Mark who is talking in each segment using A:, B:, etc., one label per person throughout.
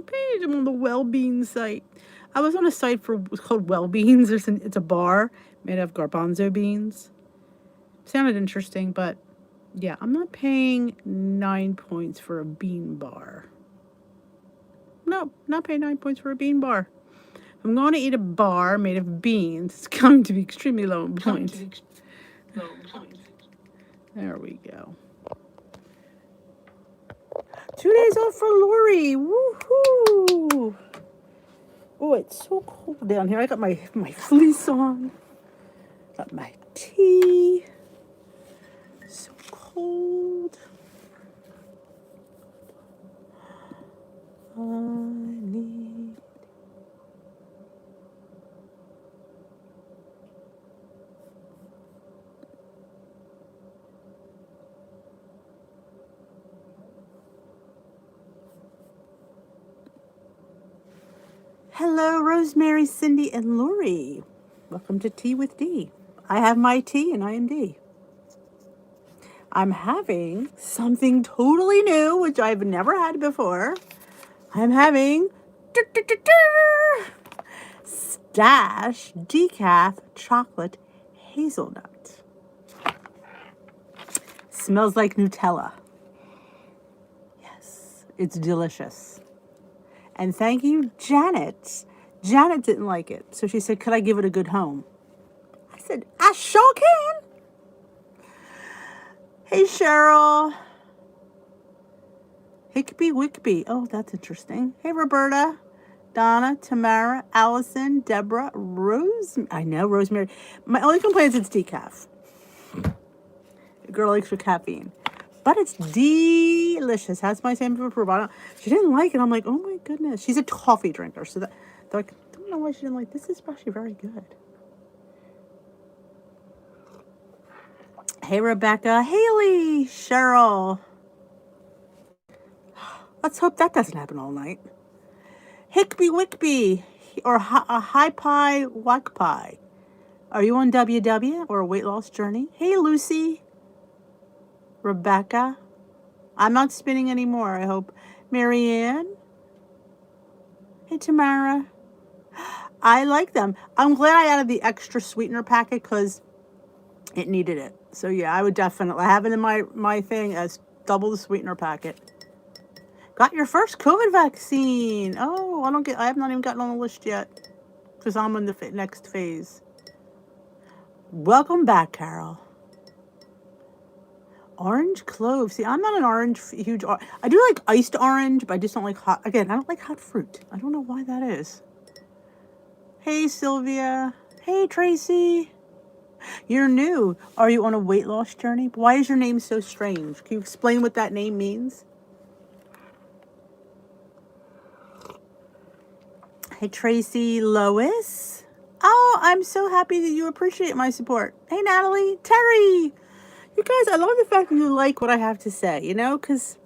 A: page. I'm on the Well Beans site. I was on a site for it's called Well Beans. It's a bar made of garbanzo beans. Sounded interesting, but yeah, I'm not paying 9 points for a bean bar. No, not paying 9 points for a bean bar. If I'm going to eat a bar made of beans, it's going to be extremely low in points. There we go. 2 days off for Lori. Woohoo! Oh, it's so cold down here. I got my fleece on. Got my tea. So cold. I need. Hello, Rosemary, Cindy, and Lori. Welcome to Tea with D. I have my tea and I am D. I'm having something totally new, which I've never had before. I'm having Stash Decaf Chocolate Hazelnut. Smells like Nutella. Yes, it's delicious. And thank you, Janet. Janet didn't like it, so she said, could I give it a good home? I said, I sure can. Hey, Cheryl. Hickby Wickby. Oh, that's interesting. Hey, Roberta, Donna, Tamara, Allison, Deborah, Rose. I know, Rosemary. My only complaint is it's decaf. The girl likes for caffeine. But it's delicious. Has my same approval. She didn't like it. I'm like, oh my goodness. She's a coffee drinker. So that, like, I don't know why she didn't like this. Is actually very good. Hey, Rebecca. Haley. Cheryl. Let's hope that doesn't happen all night. Hickby Wickby. Or a High Pie Wack Pie. Are you on WW or a weight loss journey? Hey, Lucy. Rebecca. I'm not spinning anymore, I hope. Marianne. Hey, Tamara. I like them. I'm glad I added the extra sweetener packet because it needed it. So yeah, I would definitely have it in my thing as double the sweetener packet. Got your first COVID vaccine. Oh, I have not even gotten on the list yet because I'm in the next phase. Welcome back, Carol. Orange clove. See, I'm not an orange, huge. I do like iced orange, but I just don't like hot. Again, I don't like hot fruit. I don't know why that is. Hey, Sylvia. Hey, Tracy. You're new. Are you on a weight loss journey? Why is your name so strange? Can you explain what that name means? Hey, Tracy. Lois. Oh, I'm so happy that you appreciate my support. Hey, Natalie. Terry. You guys, I love the fact that you like what I have to say, you know, because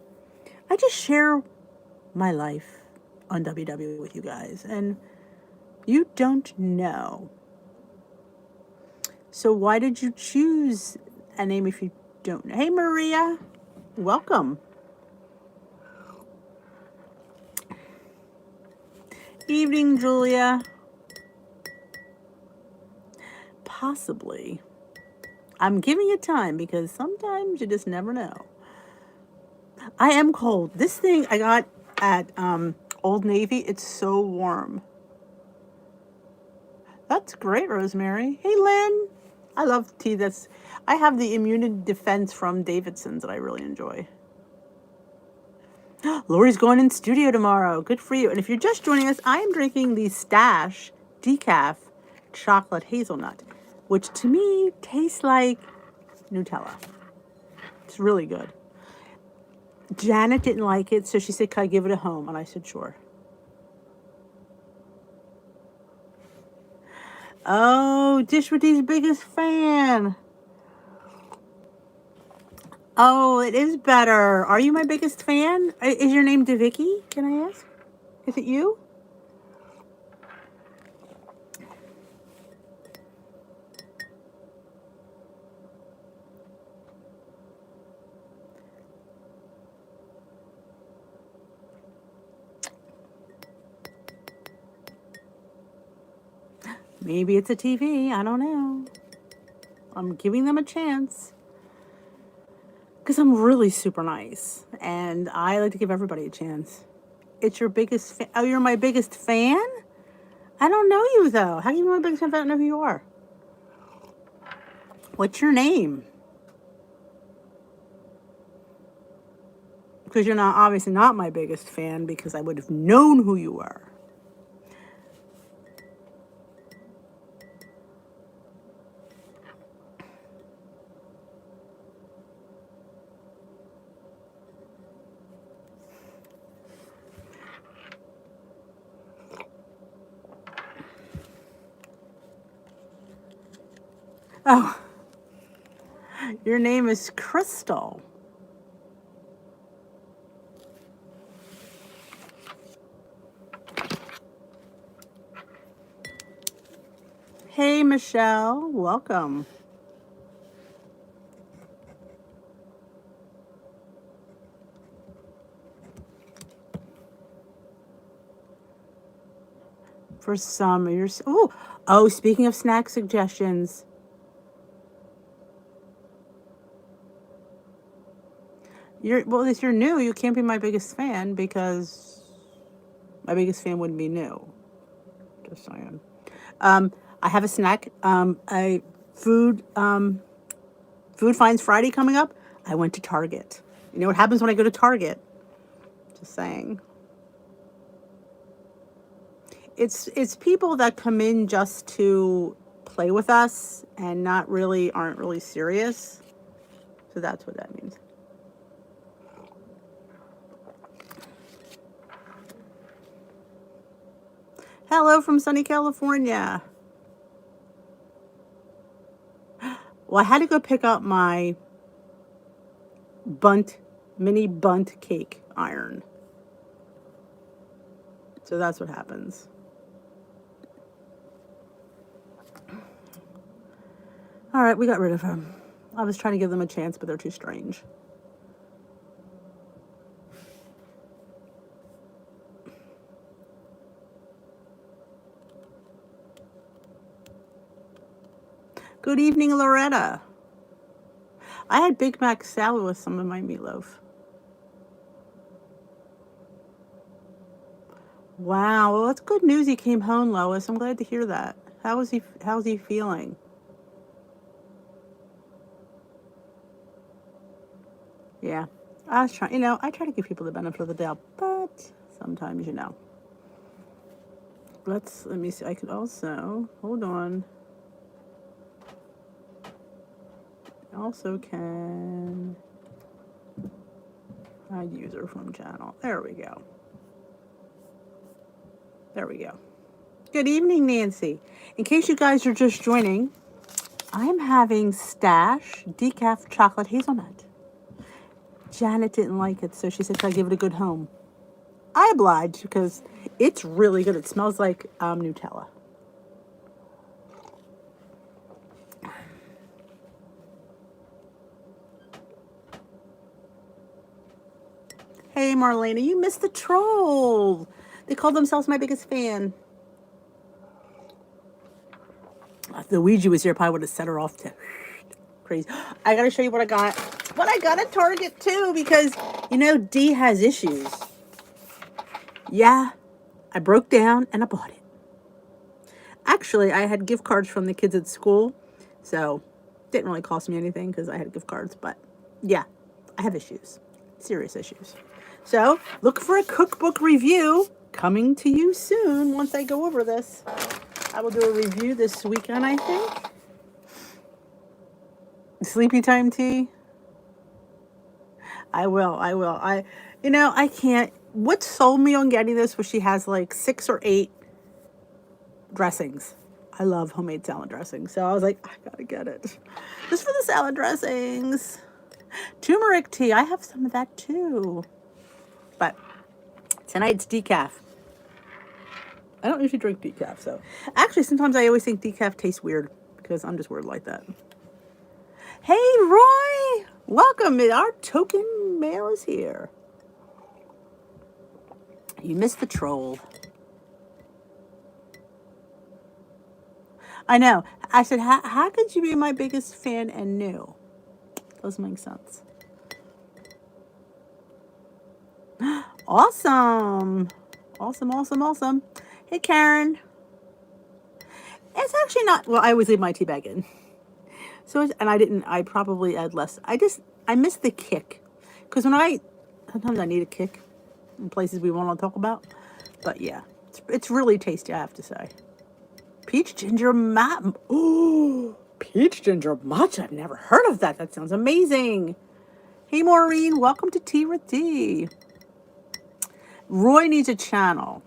A: I just share my life on WW with you guys, and you don't know. So why did you choose a name if you don't know? Hey, Maria, welcome. Evening, Julia. Possibly. I'm giving it time because sometimes you just never know. I am cold. This thing I got at Old Navy, it's so warm. That's great, Rosemary. Hey, Lynn. I love tea I have the immune defense from Davidson's that I really enjoy. Lori's going in studio tomorrow. Good for you. And if you're just joining us, I am drinking the Stash Decaf Chocolate Hazelnut, which to me tastes like Nutella. It's really good. Janet didn't like it, so she said, can I give it a home? And I said, sure. Oh, Dish with D's biggest fan. Oh, it is better. Are you my biggest fan? Is your name DeVicky? Can I ask? Is it you? Maybe it's a TV. I don't know. I'm giving them a chance. Because I'm really super nice. And I like to give everybody a chance. It's your biggest fan. Oh, you're my biggest fan? I don't know you, though. How can you be my biggest fan if I don't know who you are? What's your name? Because you're not obviously not my biggest fan because I would have known who you were. Oh, your name is Crystal. Hey, Michelle. Welcome. For some, you're... Oh, speaking of snack suggestions. Well, if you're new, you can't be my biggest fan because my biggest fan wouldn't be new. Just saying. I have a snack. A food finds Friday coming up. I went to Target. You know what happens when I go to Target? Just saying. It's people that come in just to play with us and aren't really serious. So that's what that means. Hello from sunny California. Well, I had to go pick up my mini bunt cake iron. So that's what happens. All right, we got rid of them. I was trying to give them a chance, but they're too strange. Good evening, Loretta. I had Big Mac salad with some of my meatloaf. Wow, well, that's good news. He came home, Lois. I'm glad to hear that. How's he feeling? Yeah, I was trying. I try to give people the benefit of the doubt, but sometimes, Let me see. I could also hold on. Also can add user from channel. There we go. There we go. Good evening, Nancy. In case you guys are just joining, I'm having Stash decaf chocolate hazelnut. Janet didn't like it, so she said, "Can I give it a good home?" I obliged because it's really good. It smells like Nutella. Hey, Marlena, you missed the troll. They call themselves my biggest fan. If the Ouija was here, I probably would have set her off to crazy. I gotta show you what I got. What I got at Target too, because Dee has issues. Yeah, I broke down and I bought it. Actually, I had gift cards from the kids at school, so it didn't really cost me anything because I had gift cards. But yeah, I have issues, serious issues. So look for a cookbook review coming to you soon. Once I go over this, I will do a review this weekend, I think. Sleepy time tea. I will. I can't. What sold me on getting this was she has like 6 or 8 dressings. I love homemade salad dressings. So I was like, I gotta get it. Just for the salad dressings. Turmeric tea. I have some of that too. But tonight's decaf. I don't usually drink decaf, so. Actually, sometimes I always think decaf tastes weird because I'm just weird like that. Hey, Roy! Welcome. Our token mail is here. You missed the troll. I know. I said, how could you be my biggest fan and new? Doesn't make sense. Awesome. Awesome, awesome, awesome. Hey, Karen. It's actually not, well, I always leave my tea bag in. So, I probably add less. I miss the kick. Because sometimes I need a kick in places we want to talk about. But yeah, it's really tasty, I have to say. Peach ginger matcha. Oh, peach ginger matcha. I've never heard of that. That sounds amazing. Hey, Maureen. Welcome to Tea with D. Roy needs a channel.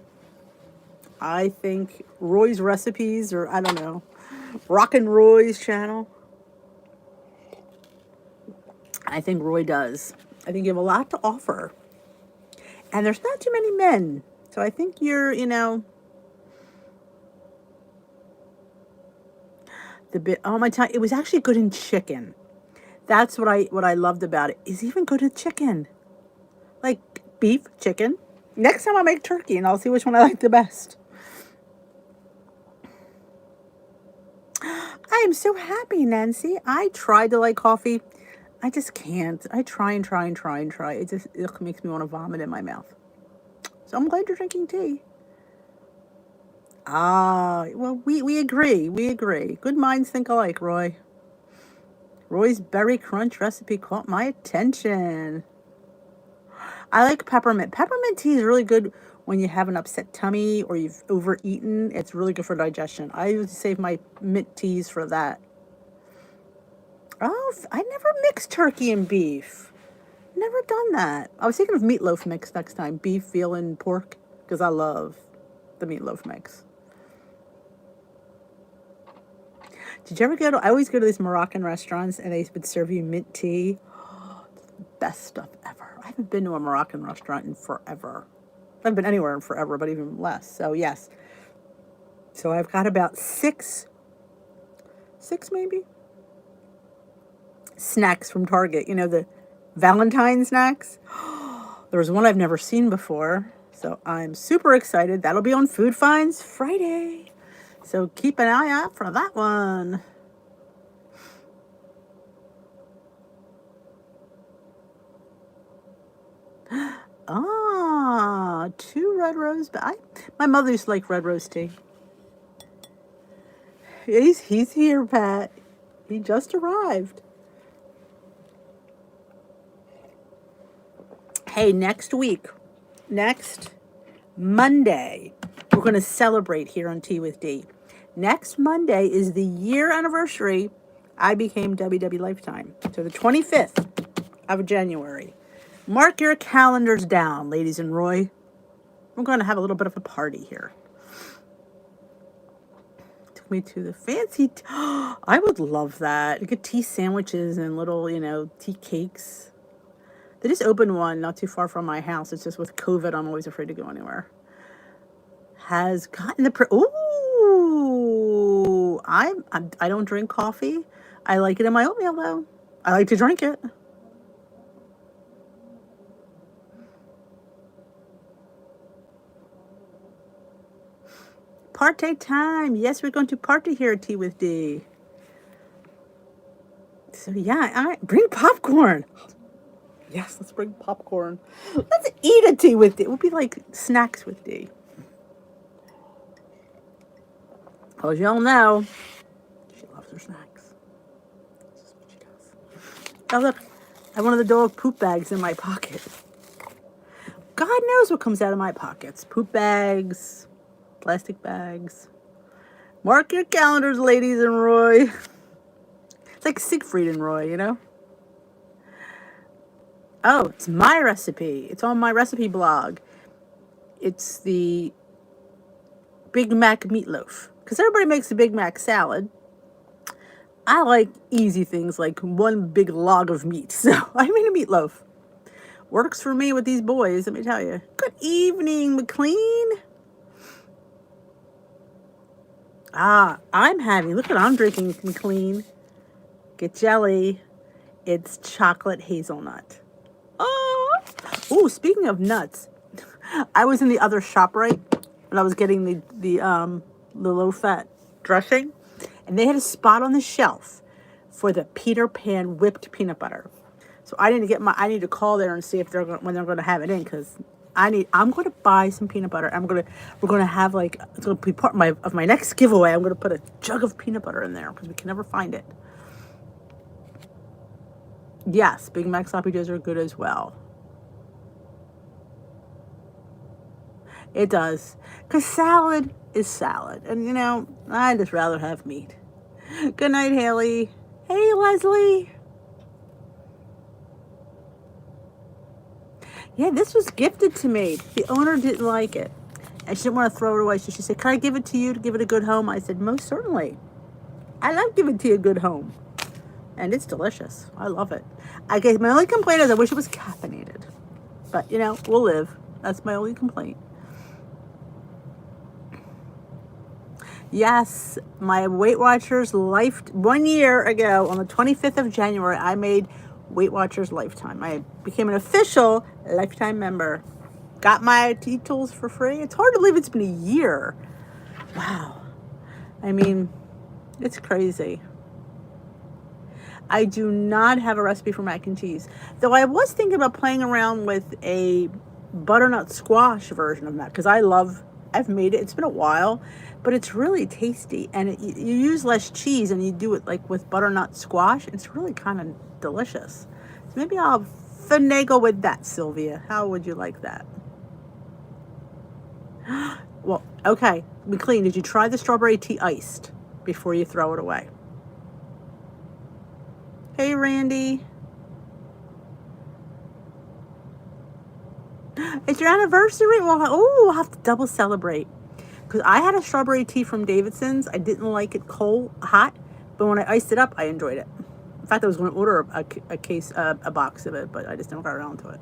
A: I think Roy's Recipes, or I don't know, Rockin' Roy's channel. I think Roy does. I think you have a lot to offer. And there's not too many men. So I think you're, oh my God, it was actually good in chicken. That's what I loved about it. It's even good in chicken. Like beef, chicken. Next time I'll make turkey and I'll see which one I like the best. I am so happy, Nancy. I tried to like coffee. I just can't. I try and try and try and try. It makes me want to vomit in my mouth. So I'm glad you're drinking tea. Well, we agree. We agree. Good minds think alike, Roy. Roy's berry crunch recipe caught my attention. I like peppermint. Peppermint tea is really good when you have an upset tummy or you've overeaten. It's really good for digestion. I usually save my mint teas for that. Oh, I never mixed turkey and beef. Never done that. I was thinking of meatloaf mix next time. Beef, veal, and pork. Because I love the meatloaf mix. Did you ever I always go to these Moroccan restaurants and they would serve you mint tea. Oh, it's the best stuff ever. I haven't been to a Moroccan restaurant in forever. I haven't been anywhere in forever, but even less. So, yes. So, I've got about six maybe, snacks from Target. You know, the Valentine snacks. There was one I've never seen before. So, I'm super excited. That'll be on Food Finds Friday. So, keep an eye out for that one. Ah, 2 red rose. My mother used to like red rose tea. He's here, Pat. He just arrived. Hey, next Monday, we're going to celebrate here on Tea with D. Next Monday is the year anniversary I became WW Lifetime. So the 25th of January. Mark your calendars down, ladies and Roy. We're going to have a little bit of a party here. Took me to the fancy... I would love that. You get tea sandwiches and little, tea cakes. They just opened one not too far from my house. It's just with COVID, I'm always afraid to go anywhere. Has gotten ooh, I don't drink coffee. I like it in my oatmeal, though. I like to drink it. Party time. Yes, we're going to party here at Tea with D. So, yeah, bring popcorn. Yes, let's bring popcorn. Let's eat a tea with D. It would be like snacks with D. As y'all know, she loves her snacks. This is what she does. Oh, look. I have one of the dog poop bags in my pocket. God knows what comes out of my pockets. Poop bags, plastic bags. Mark your calendars, ladies and Roy. It's like Siegfried and Roy, Oh, it's my recipe. It's on my recipe blog. It's the Big Mac meatloaf. Because everybody makes a Big Mac salad. I like easy things like one big log of meat. So I made a meatloaf. Works for me with these boys, let me tell you. Good evening, McLean. Look what I'm drinking, McLean. Get jelly. It's chocolate hazelnut. Oh, speaking of nuts, I was in the other shop, right? And I was getting the low-fat dressing. And they had a spot on the shelf for the Peter Pan whipped peanut butter. So I need to call there and see if when they're going to have it in, because I'm going to buy some peanut butter. We're going to have it's going to be part of my next giveaway. I'm going to put a jug of peanut butter in there because we can never find it. Yes, Big Mac sloppy joes are good as well. It does. Because salad is salad. And, I'd just rather have meat. Good night, Haley. Hey, Leslie. Yeah, this was gifted to me. The owner didn't like it. And she didn't want to throw it away. So she said, can I give it to you to give it a good home? I said, most certainly. I love giving to you a good home. And it's delicious. I love it. My only complaint is I wish it was caffeinated. But, we'll live. That's my only complaint. Yes, my Weight Watchers 1 year ago, on the 25th of January, I made Weight Watchers Lifetime. I became an official Lifetime member. Got my tools for free. It's hard to believe it's been a year. Wow. I mean, it's crazy. I do not have a recipe for mac and cheese. Though I was thinking about playing around with a butternut squash version of that, because I've made it. It's been a while, but it's really tasty. And you use less cheese and you do it with butternut squash. It's really kind of delicious. So maybe I'll finagle with that, Sylvia. How would you like that? Well, okay. McLean, did you try the strawberry tea iced before you throw it away? Hey, Randy. It's your anniversary? Well, we'll have to double celebrate. Because I had a strawberry tea from Davidson's. I didn't like it hot. But when I iced it up, I enjoyed it. In fact, I was going to order a box of it, but I just didn't get around to it.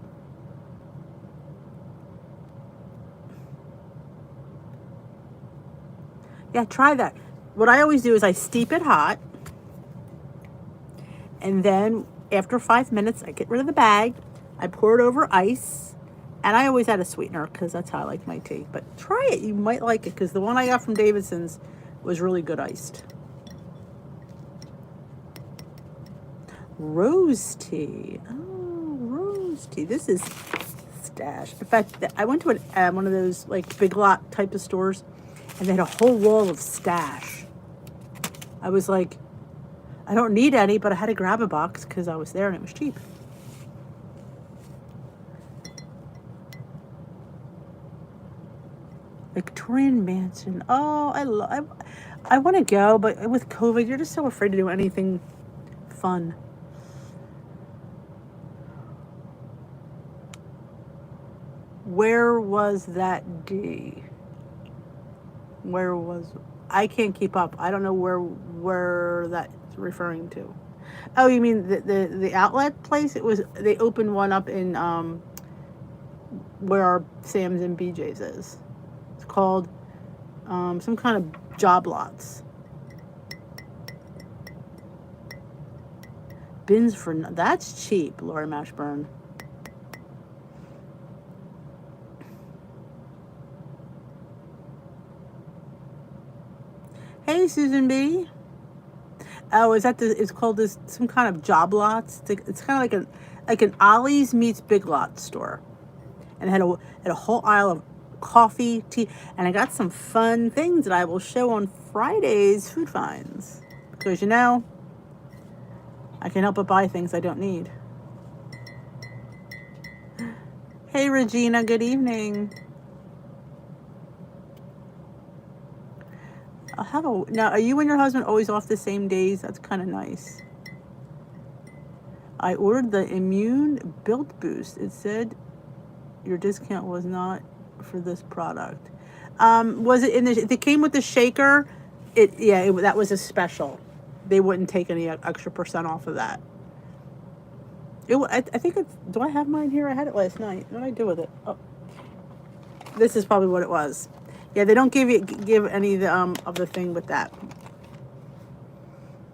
A: Yeah, try that. What I always do is I steep it hot. And then after 5 minutes, I get rid of the bag. I pour it over ice. And I always add a sweetener because that's how I like my tea. But try it. You might like it because the one I got from Davidson's was really good iced. Rose tea. Oh, rose tea. This is Stash. In fact, I went to one of those Big Lot type of stores, and they had a whole wall of Stash. I was like, I don't need any, but I had to grab a box because I was there and it was cheap. Victorian Mansion. Oh, I want to go, but with COVID, you're just so afraid to do anything fun. Where was that D? I can't keep up. I don't know where that's referring to. Oh, you mean the outlet place? They opened one up in where our Sam's and BJ's is. It's called some kind of job lots. Bins for that's cheap, Lori Mashburn. Hey, Susan B. Oh, it's called some kind of job lots. It's kind of like an Ollie's meets Big Lots store. And it had a whole aisle of coffee, tea, and I got some fun things that I will show on Friday's Food Finds. Because I can help but buy things I don't need. Hey, Regina, good evening. Now, are you and your husband always off the same days? That's kind of nice. I ordered the Immune Built Boost. It said your discount was not for this product. Was it if it came with the shaker? That was a special. They wouldn't take any extra % off of that. I think do I have mine here? I had it last night. What did I do with it? Oh, this is probably what it was. Yeah, they don't give any of the thing with that.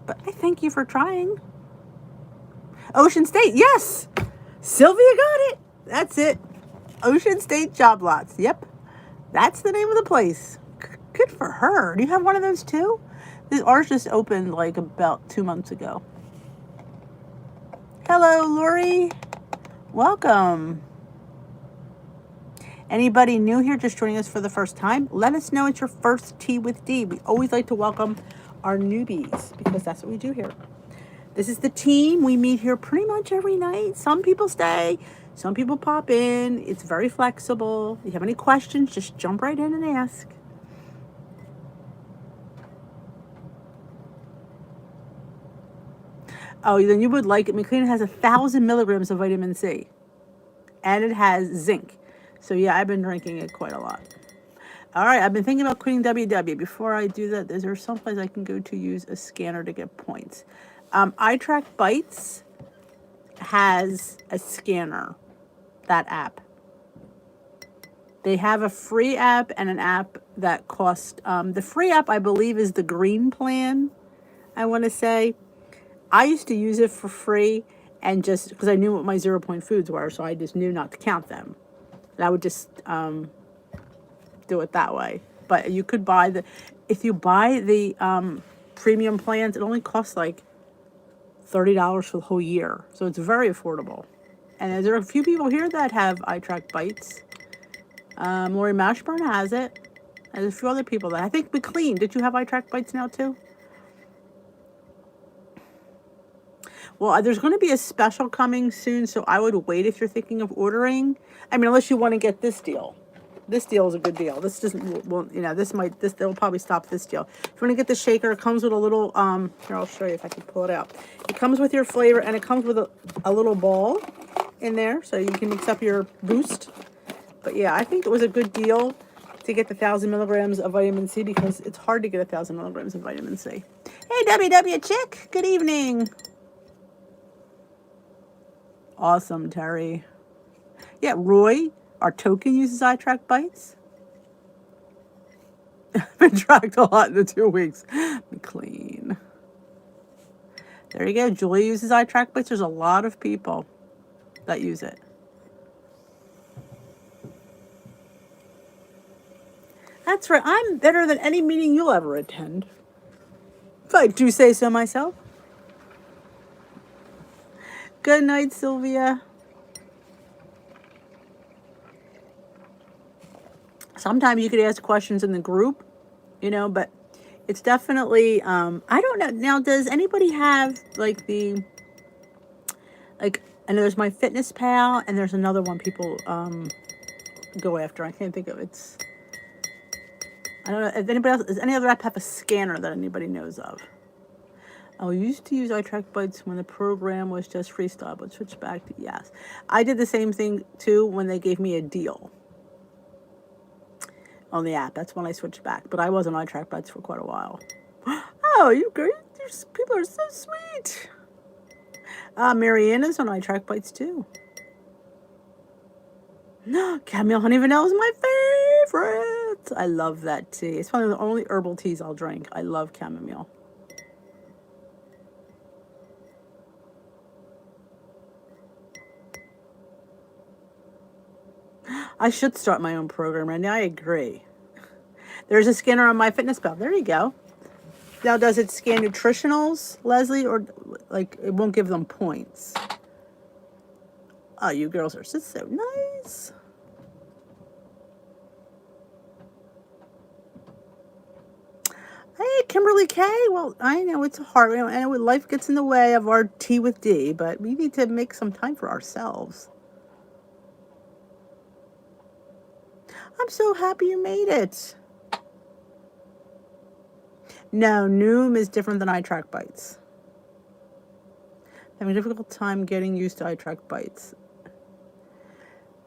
A: But I thank you for trying. Ocean State, yes! Sylvia got it. That's it. Ocean State Job Lots. Yep. That's the name of the place. Good for her. Do you have one of those too? Ours just opened like about 2 months ago. Hello, Lori. Welcome. Anybody new here just joining us for the first time, let us know it's your first Tea with D. We always like to welcome our newbies because that's what we do here. This is the team. We meet here pretty much every night. Some people stay, some people pop in. It's very flexible. If you have any questions, just jump right in and ask. Oh, then you would like it. McLean has 1,000 milligrams of vitamin C, and it has zinc. So yeah, I've been drinking it quite a lot. All right, I've been thinking about quitting WW. Before I do that, is there someplace I can go to use a scanner to get points? iTrack Bites has a scanner, that app. They have a free app and an app that costs, the free app I believe is the green plan, I want to say. I used to use it for free and just because I knew what my 0 point foods were, so I just knew not to count them. And I would just do it that way. But you could buy if you buy the premium plans, it only costs like $30 for the whole year. So it's very affordable. And there are a few people here that have iTrack Bites. Lori Mashburn has it. And there's a few other people that I think McLean. Did you have iTrack Bites now too? Well, there's going to be a special coming soon, so I would wait if you're thinking of ordering. I mean, unless you want to get this deal. This deal is a good deal. This doesn't, well, you know, they'll probably stop this deal. If you want to get the shaker, it comes with a little, here, I'll show you if I can pull it out. It comes with your flavor, and it comes with a little ball in there, so you can mix up your boost. But yeah, I think it was a good deal to get the 1,000 milligrams of vitamin C because it's hard to get 1,000 milligrams of vitamin C. Hey, WW Chick, good evening. Awesome, Terry. Yeah, Roy, our token uses iTrack Bites. Been tracked a lot in the 2 weeks. McLean. There you go. Julie uses iTrack Bites. There's a lot of people that use it. That's right. I'm better than any meeting you'll ever attend. If I do say so myself. Good night, Sylvia. Sometimes you could ask questions in the group, you know, but it's definitely, I don't know. Now, does anybody have like I know there's My Fitness Pal and there's another one people go after. I can't think of it. I don't know if anybody else, does any other app have a scanner that anybody knows of? I used to use iTrack Bites when the program was just freestyle, but switched back to yes. I did the same thing too when they gave me a deal on the app. That's when I switched back. But I was on iTrack Bites for quite a while. Oh, you great. People are so sweet. Mariana's on iTrack Bites too. Chamomile honey vanilla is my favorite. I love that tea. It's one of the only herbal teas I'll drink. I love chamomile. I should start my own program right now. I agree. There's a scanner on MyFitnessPal. There you go. Now, does it scan nutritionals, Leslie, or like it won't give them points? Oh, you girls are just so nice. Hey, Kimberly K. Well, I know it's hard. I know life gets in the way of our tea with D, but we need to make some time for ourselves. I'm so happy you made it. No, Noom is different than iTrack Bites. Having a difficult time getting used to iTrack Bites.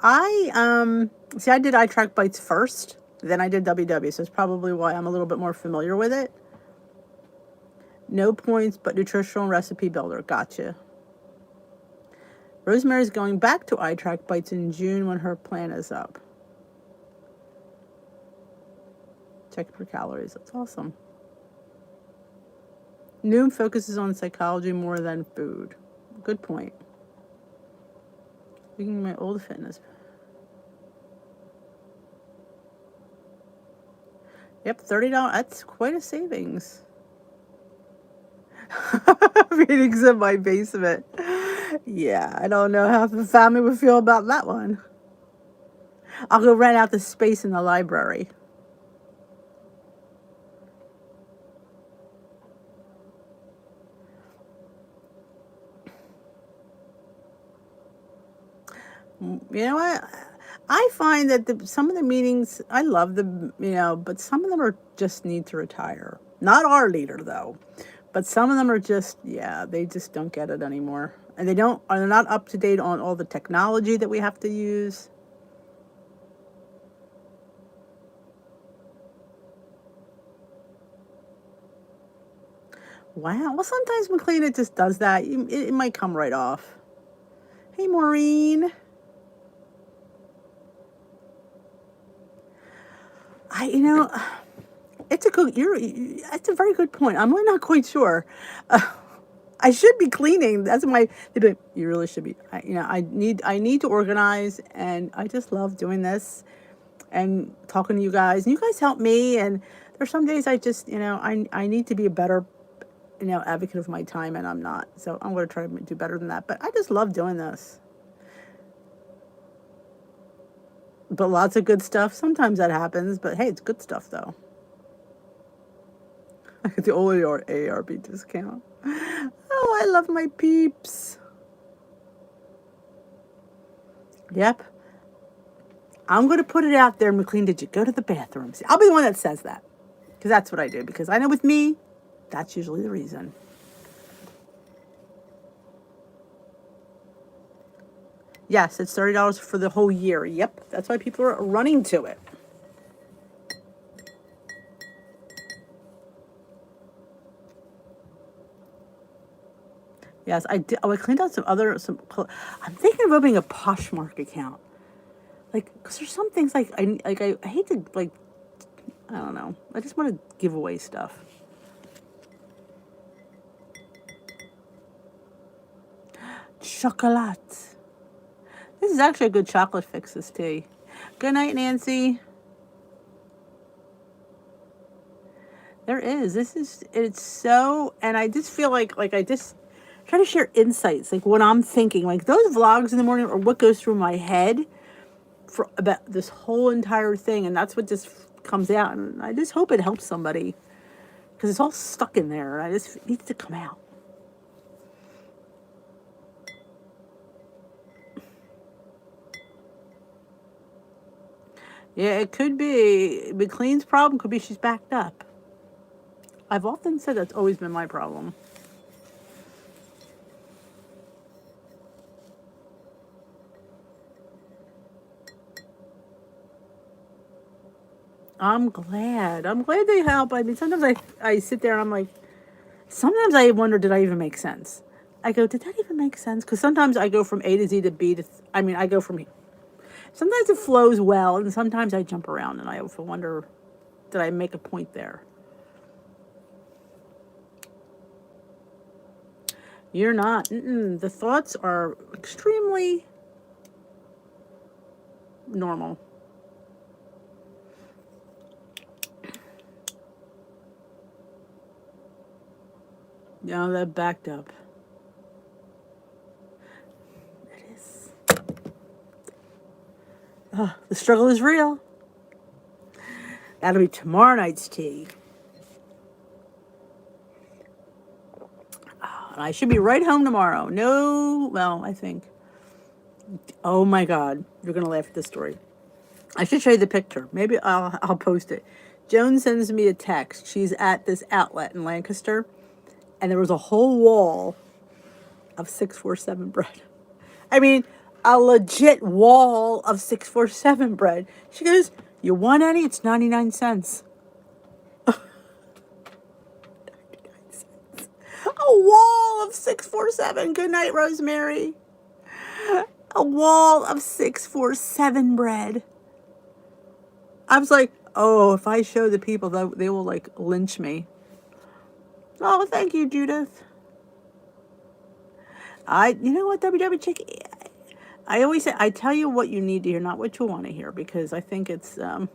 A: I did iTrack Bites first, then I did WW, so it's probably why I'm a little bit more familiar with it. No points, but nutritional recipe builder. Gotcha. Rosemary's going back to iTrack Bites in June when her plan is up. Check for calories. That's awesome. Noom focuses on psychology more than food. Good point. Speaking of my old fitness. Yep, $30. That's quite a savings. Meetings in my basement. Yeah, I don't know how the family would feel about that one. I'll go rent out the space in the library. You know what? I find that some of the meetings, I love them, but some of them are just need to retire. Not our leader, though. But some of them are just, yeah, they just don't get it anymore. And they're not up to date on all the technology that we have to use. Wow. Well, sometimes McLean, it just does that. It might come right off. Hey, Maureen. It's that's a very good point. I'm really not quite sure. I should be cleaning. That's you really should be. I need to organize, and I just love doing this and talking to you guys. And you guys help me. And there's some days I just, I need to be a better, advocate of my time, and I'm not. So I'm going to try to do better than that. But I just love doing this. But lots of good stuff. Sometimes that happens, but hey, it's good stuff though. The only ARB discount. Oh, I love my peeps. Yep. I'm going to put it out there, McLean, did you go to the bathroom? See, I'll be the one that says that. Because that's what I do. Because I know with me, that's usually the reason. Yes, it's $30 for the whole year. Yep, that's why people are running to it. Yes, I did. Oh, I cleaned out I'm thinking of opening a Poshmark account. Because there's some things I hate to, I don't know. I just want to give away stuff. Chocolate. This is actually a good chocolate fix, this tea. Good night, Nancy. There is. It's so, and I just feel like I just try to share insights, like what I'm thinking. Like those vlogs in the morning or what goes through my head for about this whole entire thing. And that's what just comes out. And I just hope it helps somebody because it's all stuck in there. It needs to come out. Yeah, it could be. McLean's problem could be she's backed up. I've often said that's always been my problem. I'm glad. I'm glad they help. I mean, sometimes I sit there and I'm like, sometimes I wonder, did I even make sense? I go, did that even make sense? Because sometimes I go from A to Z to B to, I go from, sometimes it flows well, and sometimes I jump around and I wonder, did I make a point there? You're not. The thoughts are extremely normal. That backed up. It is. The struggle is real. That'll be tomorrow night's tea. And I should be right home tomorrow. I think. Oh my God, you're gonna laugh at this story. I should show you the picture. Maybe I'll post it. Joan sends me a text. She's at this outlet in Lancaster, and there was a whole wall of 647 bread. I mean, a legit wall of 647 bread. She goes, "You want any? It's 99 cents." A wall of 647. Good night, Rosemary. A wall of 647 bread. I was like, oh, if I show the people, they will lynch me. Oh, thank you, Judith. You know what, WW Chick? I always say, I tell you what you need to hear, not what you want to hear, because I think it's, I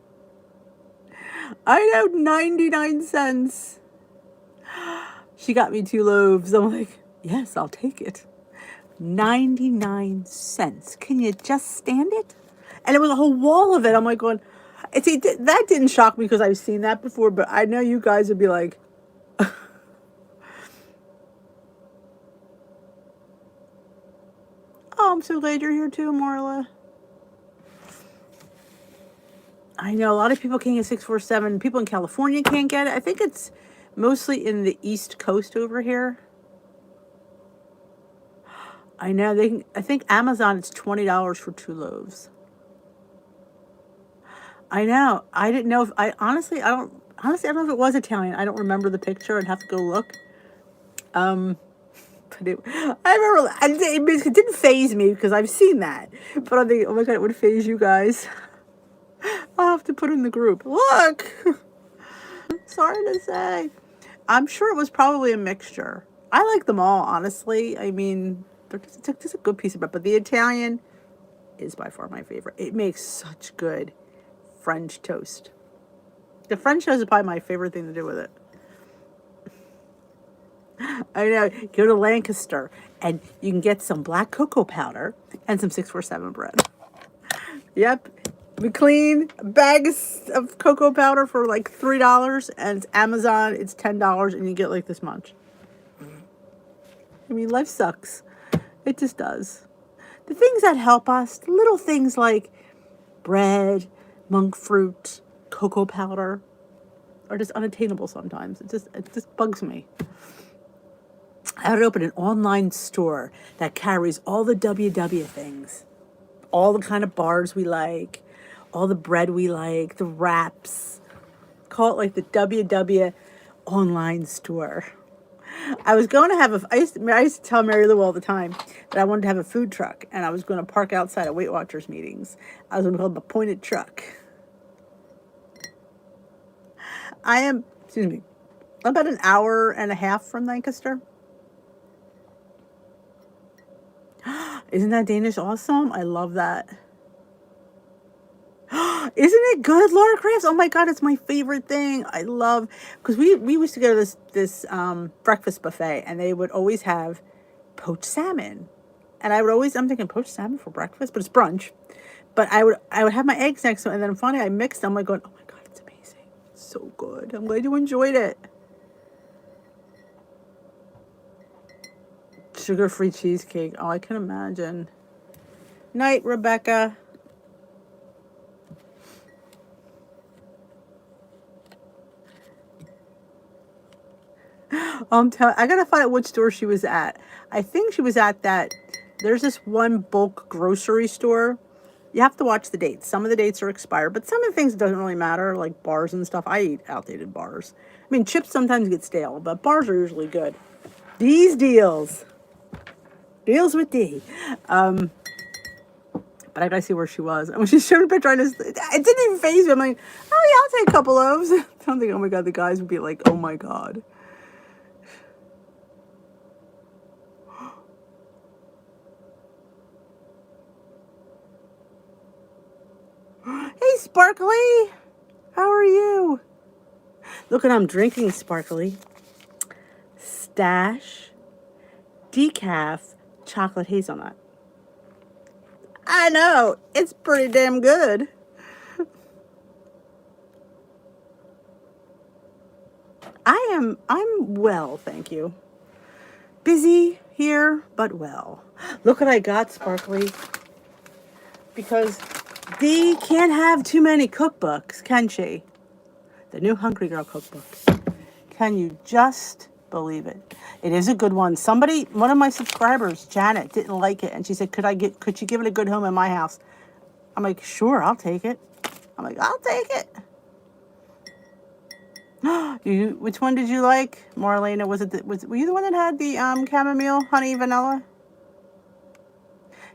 A: know, 99 cents. She got me 2 loaves. I'm like, yes, I'll take it. 99 cents. Can you just stand it? And it was a whole wall of it. I'm like going, see, that didn't shock me because I've seen that before, but I know you guys would be like, oh, I'm so glad you're here too, Marla. I know a lot of people can't get 647. People in California can't get it. I think it's mostly in the East Coast over here. I know I think Amazon it's $20 for 2 loaves. I know. I didn't know if I honestly I don't know if it was Italian. I don't remember the picture. I'd have to go look. But I remember it didn't faze me because I've seen that. But I'm thinking, oh my God, it would faze you guys. I'll have to put in the group. Look. Sorry to say. I'm sure it was probably a mixture. I like them all, honestly. I mean, they're just a good piece of bread. But the Italian is by far my favorite. It makes such good French toast. The French toast is probably my favorite thing to do with it. I know. Go to Lancaster and you can get some black cocoa powder and some 647 bread. Yep. McLean bags of cocoa powder for like $3, and it's Amazon. It's $10, and you get like this much. I mean, life sucks. It just does. The things that help us, little things like bread, monk fruit, cocoa powder, are just unattainable sometimes. It just bugs me. I would open an online store that carries all the WW things, all the kind of bars we like, all the bread we like, the wraps. Call it like the WW online store. I was going to have I used to tell Mary Lou all the time that I wanted to have a food truck, and I was going to park outside of Weight Watchers meetings. I was going to call it the pointed truck. I'm about an hour and a half from Lancaster. Isn't that Danish awesome? I love that. Isn't it good, Laura Crafts? Oh my God, it's my favorite thing. I love, because we used to go to this breakfast buffet, and they would always have poached salmon. And I'm thinking poached salmon for breakfast, but it's brunch. But I would have my eggs next to it, and then finally I mixed them. I'm like going, oh my God, it's amazing. It's so good. I'm glad you enjoyed it. Sugar-free cheesecake. Oh, I can imagine. Night, Rebecca. I gotta find out which store she was at. I think she was at there's this one bulk grocery store. You have to watch the dates. Some of the dates are expired, but some of the things doesn't really matter, like bars and stuff. I eat outdated bars. I mean, chips sometimes get stale, but bars are usually good. These deals with D. But I gotta see where she was. And when she showed a picture, it didn't even faze me. I'm like, oh yeah, I'll take a couple loaves. I'm thinking, oh my God, the guys would be like, oh my God. Hey, Sparkly. How are you? Look what I'm drinking, Sparkly. Stash decaf chocolate hazelnut. I know. It's pretty damn good. I'm well, thank you. Busy here, but well. Look what I got, Sparkly. Because Dee can't have too many cookbooks, can she? The new Hungry Girl cookbook. Can you just believe it? It is a good one. One of my subscribers, Janet, didn't like it, and she said, could you give it a good home in my house? I'm like, sure, I'll take it. I'm like, I'll take it. Which one did you like, Marlena? Were you the one that had the chamomile, honey, vanilla?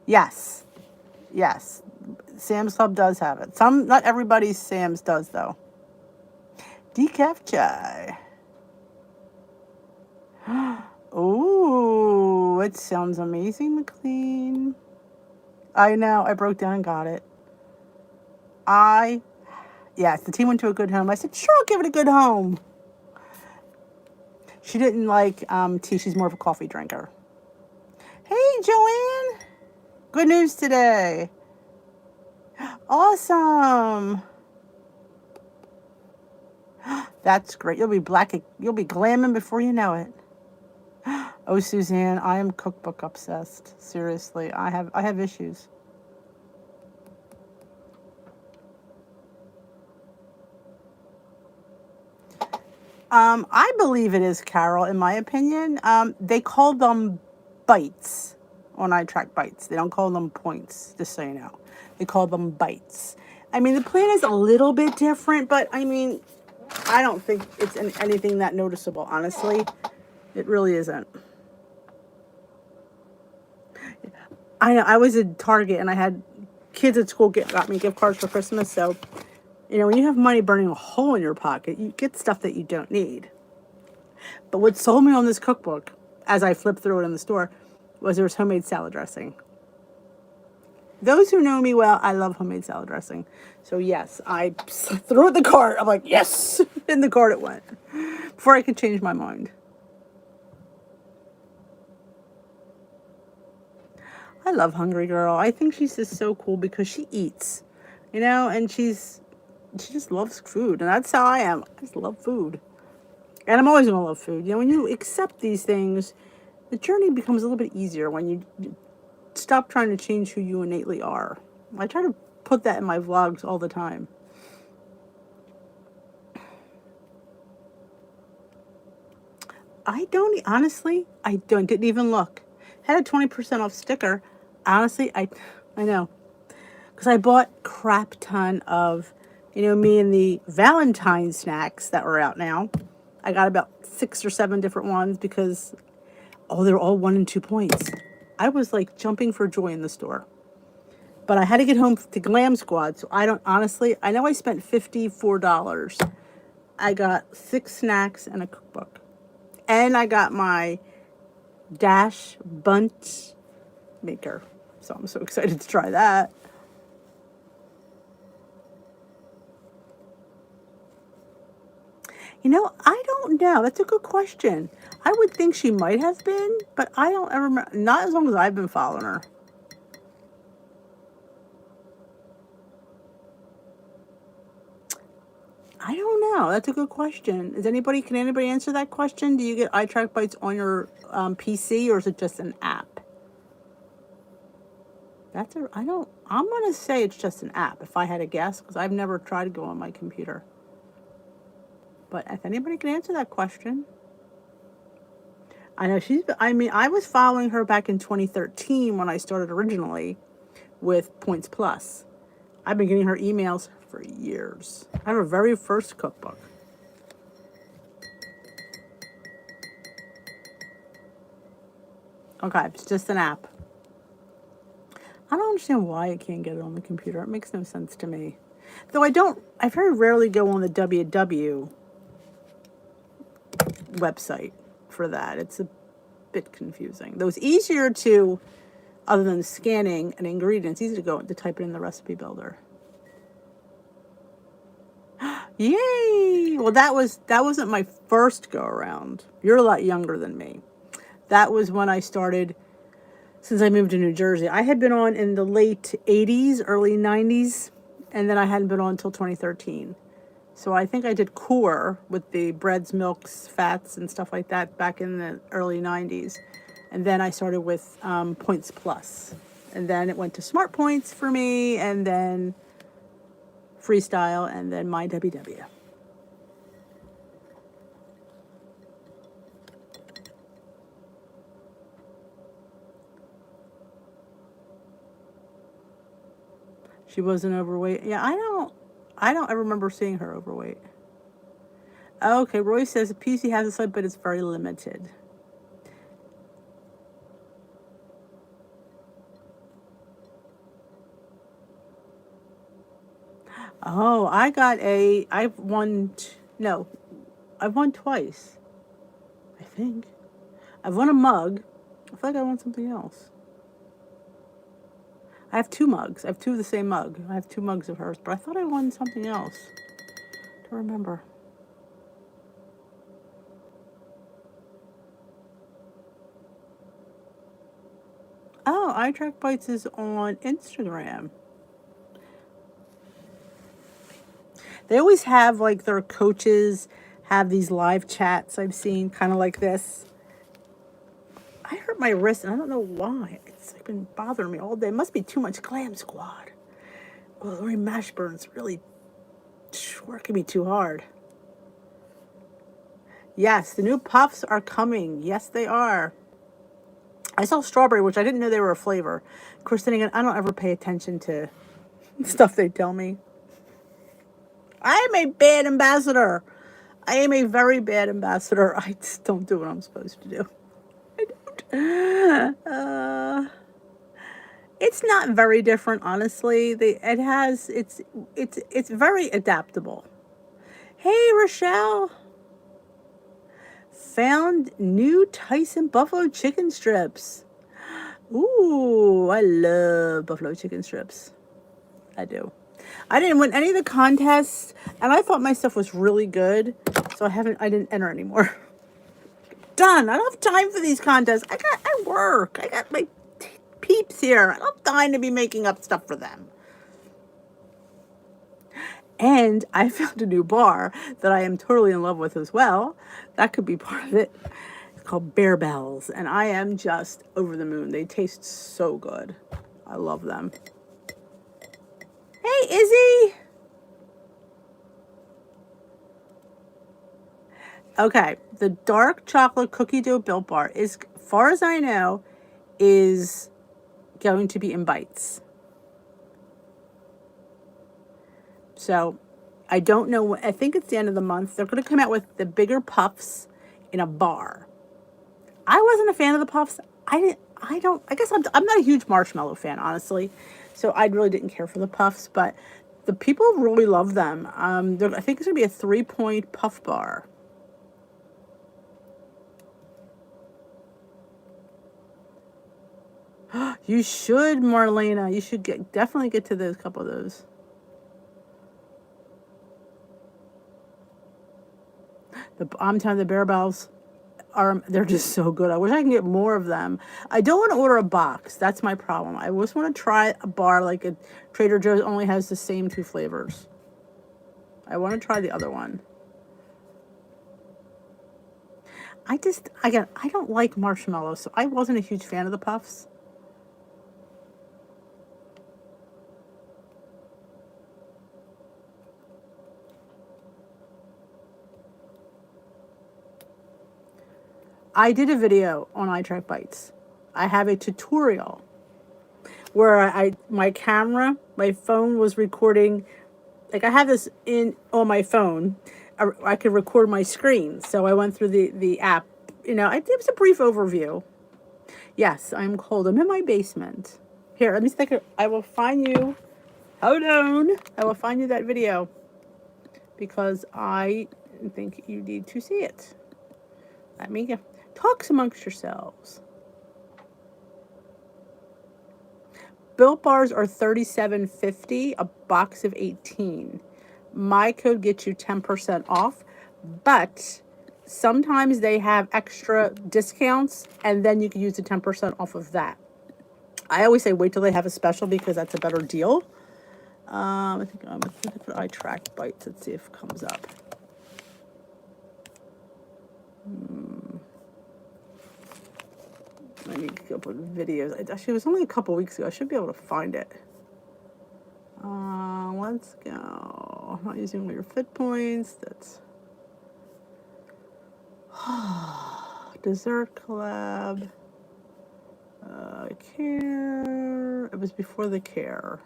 A: Yes. Sam's Club does have it. Not everybody's Sam's does though. Decaf chai. Oh, it sounds amazing, McLean. I know. I broke down and got it. Yes, the team went to a good home. I said, sure, I'll give it a good home. She didn't like tea. She's more of a coffee drinker. Hey, Joanne. Good news today. Awesome. That's great. You'll be glamming before you know it. Oh, Suzanne, I am cookbook obsessed. Seriously, I have issues. I believe it is, Carol, in my opinion. They call them bites on iTrack bites. They don't call them points, just so you know. They call them bites. I mean, the plan is a little bit different, but I mean, I don't think it's anything that noticeable, honestly. It really isn't. I know, I was at Target and I had kids at school got me gift cards for Christmas, so, you know, when you have money burning a hole in your pocket, you get stuff that you don't need. But what sold me on this cookbook, as I flipped through it in the store, was there was homemade salad dressing. Those who know me well, I love homemade salad dressing. So yes, I threw it in the cart. I'm like, yes! In the cart it went. Before I could change my mind. I love Hungry Girl. I think she's just so cool because she eats, you know, and she just loves food. And that's how I am. I just love food. And I'm always going to love food. You know, when you accept these things, the journey becomes a little bit easier when you stop trying to change who you innately are. I try to put that in my vlogs all the time. I didn't even look. Had a 20% off sticker. Honestly, I know. Because I bought crap ton of, you know, me and the Valentine snacks that were out now. I got about 6 or 7 different ones because, they're all 1 and 2 points. I was like jumping for joy in the store. But I had to get home to Glam Squad, so I know I spent $54. I got 6 snacks and a cookbook. And I got my Dash Bundt maker. So I'm so excited to try that. You know, I don't know. That's a good question. I would think she might have been, but I don't ever remember. Not as long as I've been following her. I don't know. That's a good question. Can anybody answer that question? Do you get iTrack Bites on your PC, or is it just an app? I'm going to say it's just an app if I had to guess, because I've never tried to go on my computer. But if anybody can answer that question. I know I was following her back in 2013 when I started originally with Points Plus. I've been getting her emails for years. I have her very first cookbook. Okay, it's just an app. I don't understand why I can't get it on the computer. It makes no sense to me. Though I very rarely go on the WW website for that. It's a bit confusing. Though it's easier to, other than scanning an ingredient, it's easy to go to type it in the recipe builder. Yay! Well, that wasn't my first go around. You're a lot younger than me. That was when I started, since I moved to New Jersey. I had been on in the late 80s, early 90s, and then I hadn't been on until 2013. So I think I did core with the breads, milks, fats, and stuff like that back in the early 90s. And then I started with Points Plus. And then it went to Smart Points for me, and then Freestyle, and then my WW. She wasn't overweight. Yeah, I don't ever remember seeing her overweight. Okay, Roy says PC has a site, but it's very limited. Oh, I've won twice. I think. I've won a mug. I feel like I won something else. I have 2 mugs. I have 2 of the same mug. I have 2 mugs of hers, but I thought I won something else. Don't remember. Oh, I Track Bites is on Instagram. They always have like their coaches have these live chats I've seen, kind of like this. I hurt my wrist and I don't know why. It's like been bothering me all day. It must be too much Glam Squad. Oh, Lori Mashburn's really working me too hard. Yes, the new puffs are coming. Yes, they are. I saw strawberry, which I didn't know they were a flavor. Of course, then again, I don't ever pay attention to stuff they tell me. I am a bad ambassador. I am a very bad ambassador. I just don't do what I'm supposed to do. I don't. It's not very different, honestly. It's very adaptable. Hey, Rochelle. Found new Tyson buffalo chicken strips. Ooh, I love buffalo chicken strips. I do. I didn't win any of the contests, and I thought my stuff was really good, so I didn't enter anymore. Done. I don't have time for these contests. I work. I got my peeps here. I don't have time to be making up stuff for them. And I found a new bar that I am totally in love with as well. That could be part of it. It's called Bear Bells, and I am just over the moon. They taste so good. I love them. Hey, Izzy. Okay, the dark chocolate cookie dough Built Bar is, far as I know, is going to be in bites. So I don't know. I think it's the end of the month. They're going to come out with the bigger puffs in a bar. I wasn't a fan of the puffs. I guess I'm not a huge marshmallow fan, honestly. So I really didn't care for the puffs, but the people really love them. I think it's going to be a 3-point puff bar. You should, Marlena. You should definitely get to those couple of those. I'm telling you, the Bear Bells they're just so good. I wish I can get more of them. I don't want to order a box. That's my problem. I just want to try a bar like a Trader Joe's only has the same 2 flavors. I want to try the other one. I don't like marshmallows, so I wasn't a huge fan of the puffs. I did a video on iTrack Bites. I have a tutorial where my phone was recording. Like I have this on my phone. I could record my screen. So I went through the app. It was a brief overview. Yes, I'm cold. I'm in my basement. Here, let me think. I will find you. Hold on. I will find you that video because I think you need to see it. Let me talk amongst yourselves. Built Bars are $37.50, a box of 18. My code gets you 10% off, but sometimes they have extra discounts, and then you can use the 10% off of that. I always say wait till they have a special because that's a better deal. I think I'm going to put iTrack Bites. Let's see if it comes up. I need to go put videos. Actually, it was only a couple weeks ago. I should be able to find it. Let's go. I'm not using all your fit points. That's dessert collab. Care. It was before the care.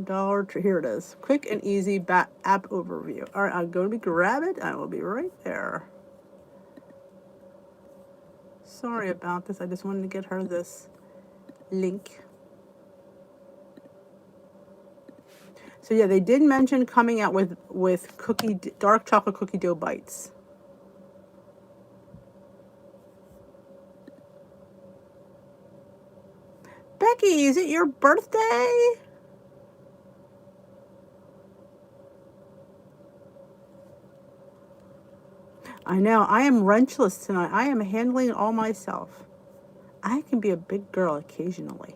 A: Dollar Tree. Here it is. Quick and easy app overview. All right, I'm going to grab it. I will be right there. Sorry about this. I just wanted to get her this link. So yeah, they did mention coming out with dark chocolate cookie dough bites. Becky, is it your birthday? I know. I am wrenchless tonight. I am handling it all myself. I can be a big girl occasionally.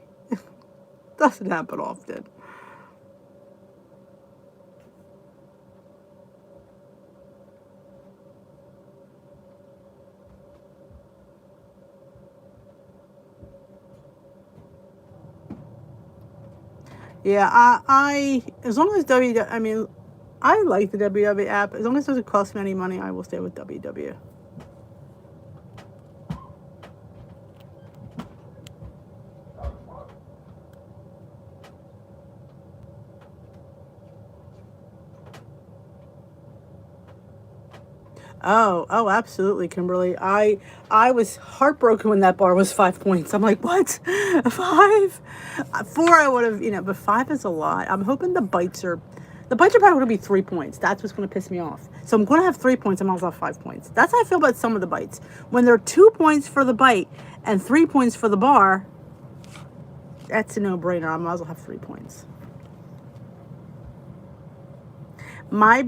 A: Doesn't happen often. Yeah, I as long as I mean, I like the WW app. As long as it doesn't cost me any money, I will stay with WW. Oh, absolutely, Kimberly. I was heartbroken when that bar was 5 points. I'm like, what? Five? Four, I would have, but five is a lot. I'm hoping the bites are probably going to be 3 points. That's what's going to piss me off. So I'm going to have 3 points. I'm also have 5 points. That's how I feel about some of the bites. When they're 2 points for the bite and 3 points for the bar, that's a no-brainer. I might as well have 3 points. My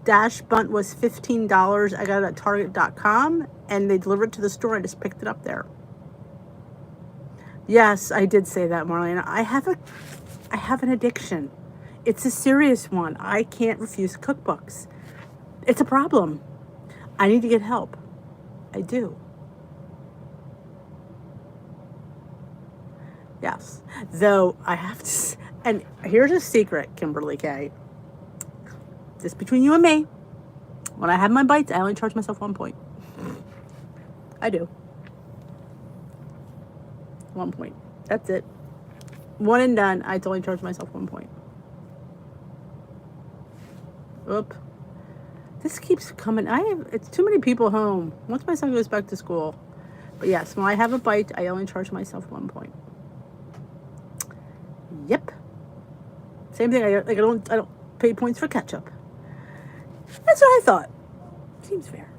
A: dash bunt was $15. I got it at Target.com, and they delivered it to the store. I just picked it up there. Yes, I did say that, Marlene. I have an addiction. It's a serious one. I can't refuse cookbooks. It's a problem. I need to get help. I do. Yes. Though I have to, and here's a secret, Kimberly K. Just between you and me, when I have my bites, I only charge myself 1 point. I do. 1 point. That's it. One and done. I only charge myself 1 point. Oop. This keeps coming. It's too many people home. Once my son goes back to school. But yes, when I have a bite, I only charge myself 1 point. Yep. Same thing. I don't pay points for ketchup. That's what I thought. Seems fair.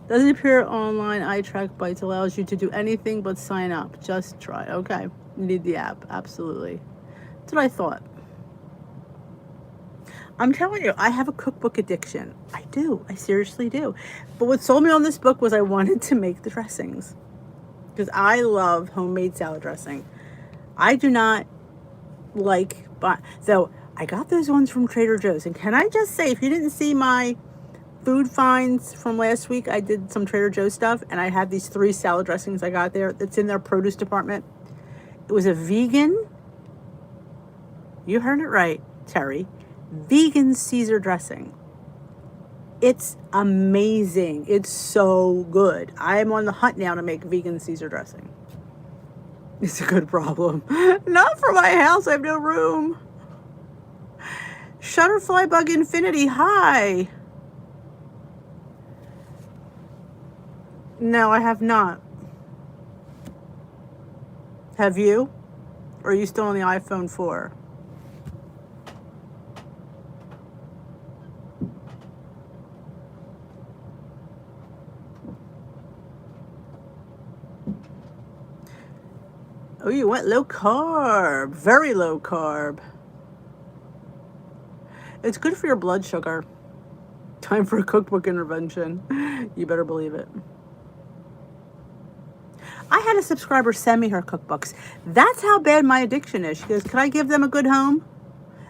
A: Doesn't appear online. iTrack Bites allows you to do anything but sign up. Just try. Okay. You need the app. Absolutely. That's what I thought. I'm telling you, I have a cookbook addiction. I do. I seriously do. But what sold me on this book was I wanted to make the dressings. Because I love homemade salad dressing. I do not like... So, I got those ones from Trader Joe's. And can I just say, if you didn't see my food finds from last week, I did some Trader Joe's stuff. And I had these 3 salad dressings I got there. That's in their produce department. It was a vegan... You heard it right, Terry. Vegan Caesar dressing. It's amazing. It's so good. I'm on the hunt now to make vegan Caesar dressing. It's a good problem. Not for my house. I have no room. Shutterfly Bug Infinity. Hi. No, I have not. Have you? Or are you still on the iPhone 4? Oh, you went low carb. Very low carb. It's good for your blood sugar. Time for a cookbook intervention. You better believe it. I had a subscriber send me her cookbooks. That's how bad my addiction is. She goes, can I give them a good home?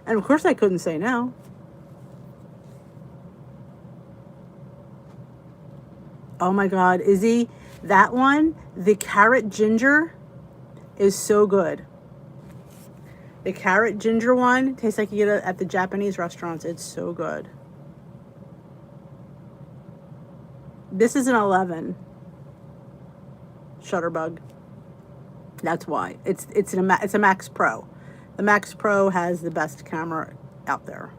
A: And of course I couldn't say no. Oh my God, Izzy, that one, the carrot ginger, is so good. The carrot ginger one tastes like you get it at the Japanese restaurants. It's so good. This is an 11 Shutterbug. That's why. It's a Max Pro. The Max Pro has the best camera out there.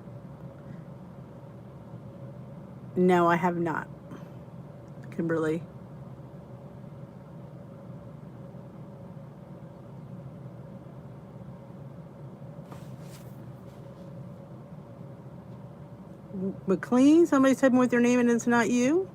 A: No, I have not. Kimberly. McLean, somebody's typing with your name and it's not you.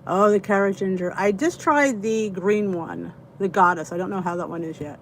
A: Oh, the carrot ginger. I just tried the green one, the goddess. I don't know how that one is yet.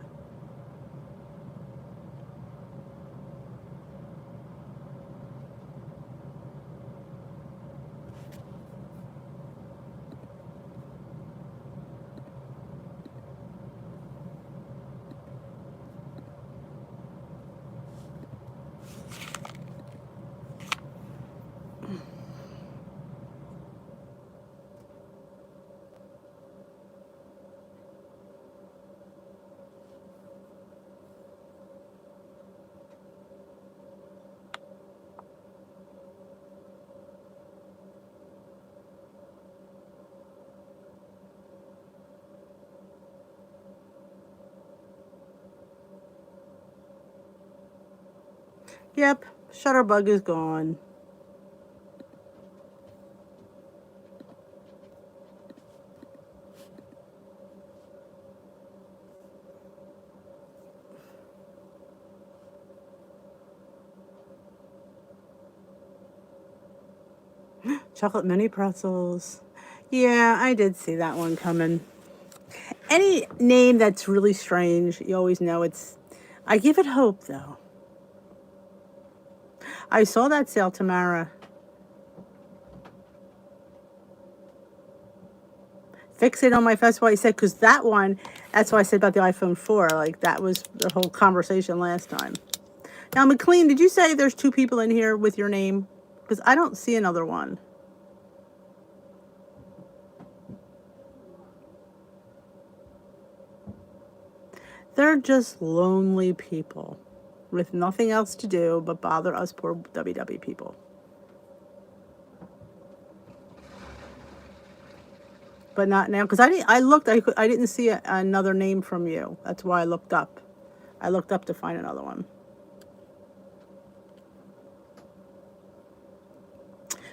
A: Yep, Shutterbug is gone. Chocolate mini pretzels. Yeah, I did see that one coming. Any name that's really strange, you always know it's. I give it hope, though. I saw that sale, Tamara. Fixate on my. That's why I said, because that one, that's why I said about the iPhone 4. Like, that was the whole conversation last time. Now, McLean, did you say there's 2 people in here with your name? Because I don't see another one. They're just lonely people with nothing else to do but bother us poor WW people. But not now, because I looked. I didn't see another name from you. That's why I looked up. I looked up to find another one.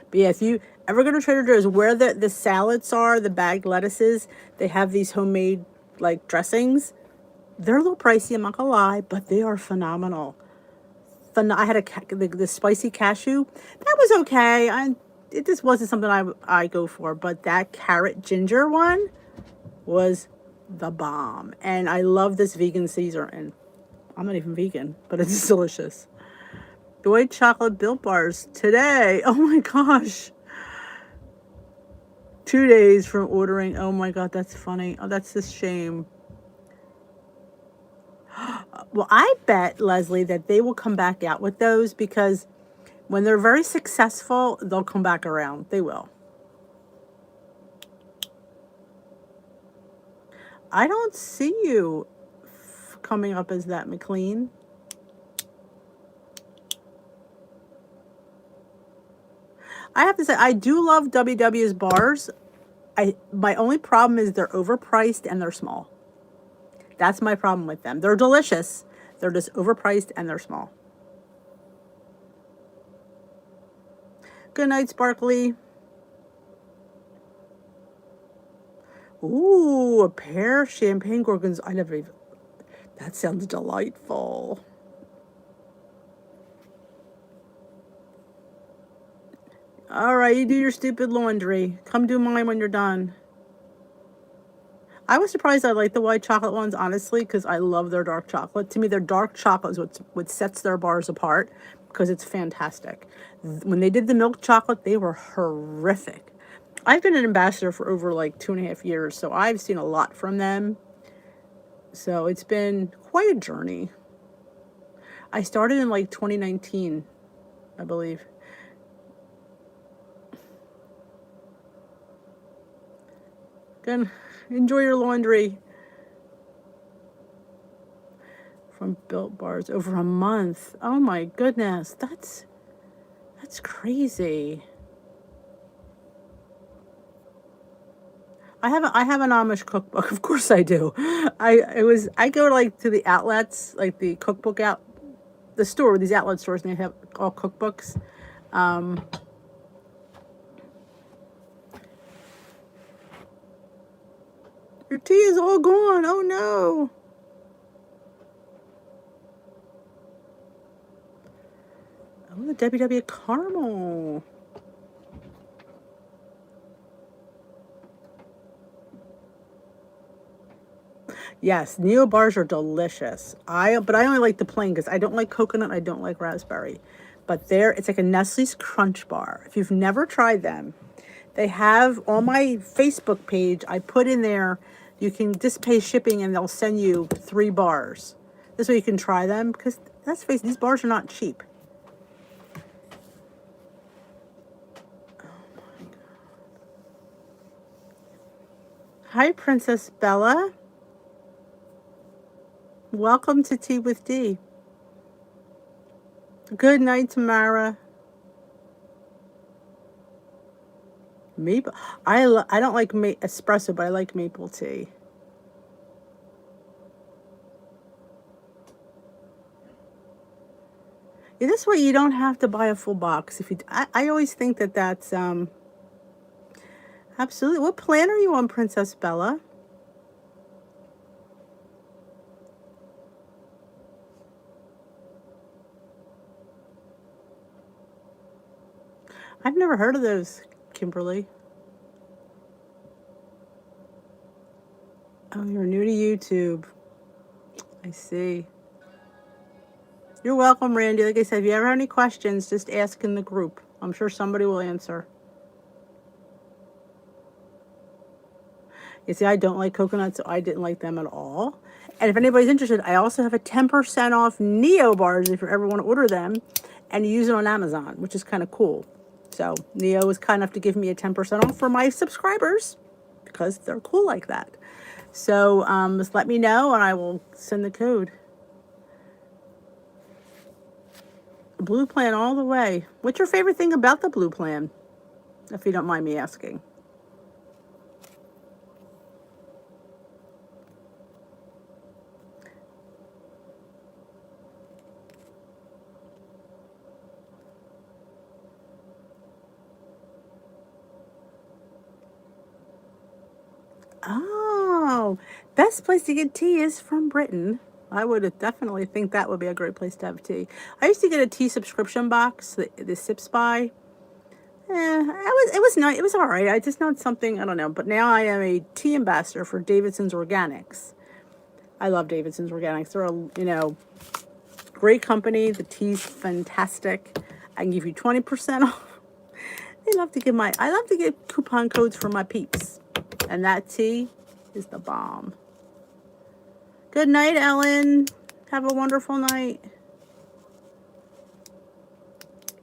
A: But yeah, if you ever go to Trader Joe's, where the salads are, the bagged lettuces, they have these homemade like dressings. They're a little pricey, I'm not gonna lie, but they are phenomenal. I had the spicy cashew. That was okay. It just wasn't something I go for. But that carrot ginger one was the bomb. And I love this vegan Caesar. And I'm not even vegan, but it's delicious. The white chocolate Built Bars today. Oh my gosh. 2 days from ordering. Oh my God, that's funny. Oh, that's a shame. Well, I bet, Leslie, that they will come back out with those because when they're very successful, they'll come back around. They will. I don't see you coming up as that, McLean. I have to say, I do love WW's bars. My only problem is they're overpriced and they're small. That's my problem with them. They're delicious. They're just overpriced and they're small. Good night, Sparkly. Ooh, a pear champagne gorgons. I never even. That sounds delightful. All right, you do your stupid laundry. Come do mine when you're done. I was surprised I like the white chocolate ones, honestly, because I love their dark chocolate. To me, their dark chocolate is what sets their bars apart because it's fantastic. When they did the milk chocolate, they were horrific. I've been an ambassador for over like 2.5 years, so I've seen a lot from them. So it's been quite a journey. I started in like 2019, I believe. Good. Enjoy your laundry. From Built Bars over a month. Oh my goodness, that's crazy. I have an Amish cookbook. Of course I do. I go like to the outlets, like the cookbook out, the store, these outlet stores, and they have all cookbooks. Your tea is all gone. Oh no. Oh, the WW caramel. Yes, Neo bars are delicious. But I only like the plain because I don't like coconut. I don't like raspberry. But it's like a Nestle's Crunch bar. If you've never tried them, they have on my Facebook page. I put in there, you can just pay shipping and they'll send you 3 bars. This way you can try them because let's face it, these bars are not cheap. Hi, Princess Bella. Welcome to Tea with D. Good night, Tamara. Maple. I don't like espresso, but I like maple tea. Yeah, this way you don't have to buy a full box. I always think that's absolutely. What plan are you on, Princess Bella? I've never heard of those, Kimberly. Oh, you're new to YouTube. I see. You're welcome, Randy. Like I said, if you ever have any questions, just ask in the group. I'm sure somebody will answer. You see, I don't like coconuts, so I didn't like them at all. And if anybody's interested, I also have a 10% off Neo bars if you ever want to order them and use it on Amazon, which is kind of cool. So Neo is kind enough to give me a 10% off for my subscribers because they're cool like that. So just let me know and I will send the code. Blue plan all the way. What's your favorite thing about the blue plan? If you don't mind me asking. Oh, best place to get tea is from Britain. I would definitely think that would be a great place to have tea. I used to get a tea subscription box, the Sips by. It was nice. It was all right. I just know something, I don't know. But now I am a tea ambassador for Davidson's Organics. I love Davidson's Organics. They're a, great company. The tea's fantastic. I can give you 20% off. I love to get coupon codes for my peeps. And that tea is the bomb. Good night, Ellen. Have a wonderful night.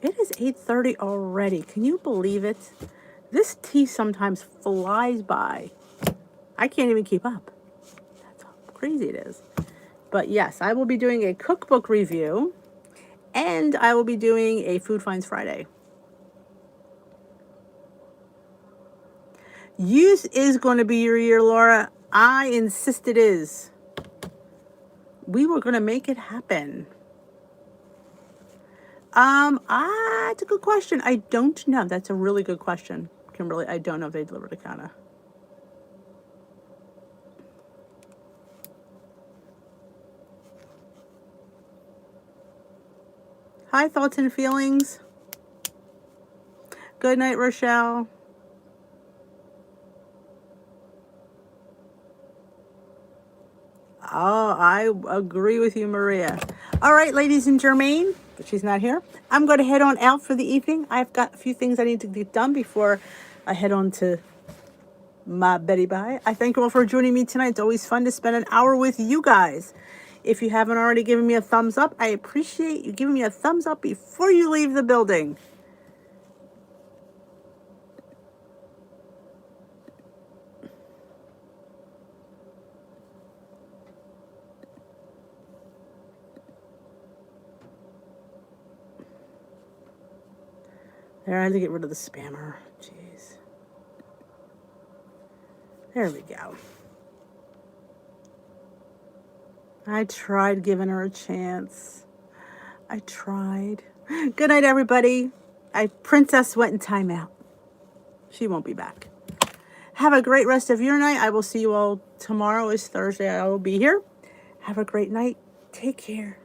A: It is 8:30 already. Can you believe it? This tea sometimes flies by. I can't even keep up. That's how crazy it is. But yes, I will be doing a cookbook review. And I will be doing a Food Finds Friday. Use is going to be your year, Laura. I insist it is. We were going to make it happen. That's a good question. I don't know. That's a really good question, Kimberly. I don't know if they deliver to Canada. Hi, thoughts and feelings. Good night, Rochelle. Oh, I agree with you, Maria. All right, ladies and Jermaine, but she's not here. I'm going to head on out for the evening. I've got a few things I need to get done before I head on to my Betty Bye. I thank you all for joining me tonight. It's always fun to spend an hour with you guys. If you haven't already given me a thumbs up, I appreciate you giving me a thumbs up before you leave the building. There, I had to get rid of the spammer. Jeez. There we go. I tried giving her a chance. I tried. Good night, everybody. Princess went in timeout. She won't be back. Have a great rest of your night. I will see you all tomorrow. Is Thursday. I will be here. Have a great night. Take care.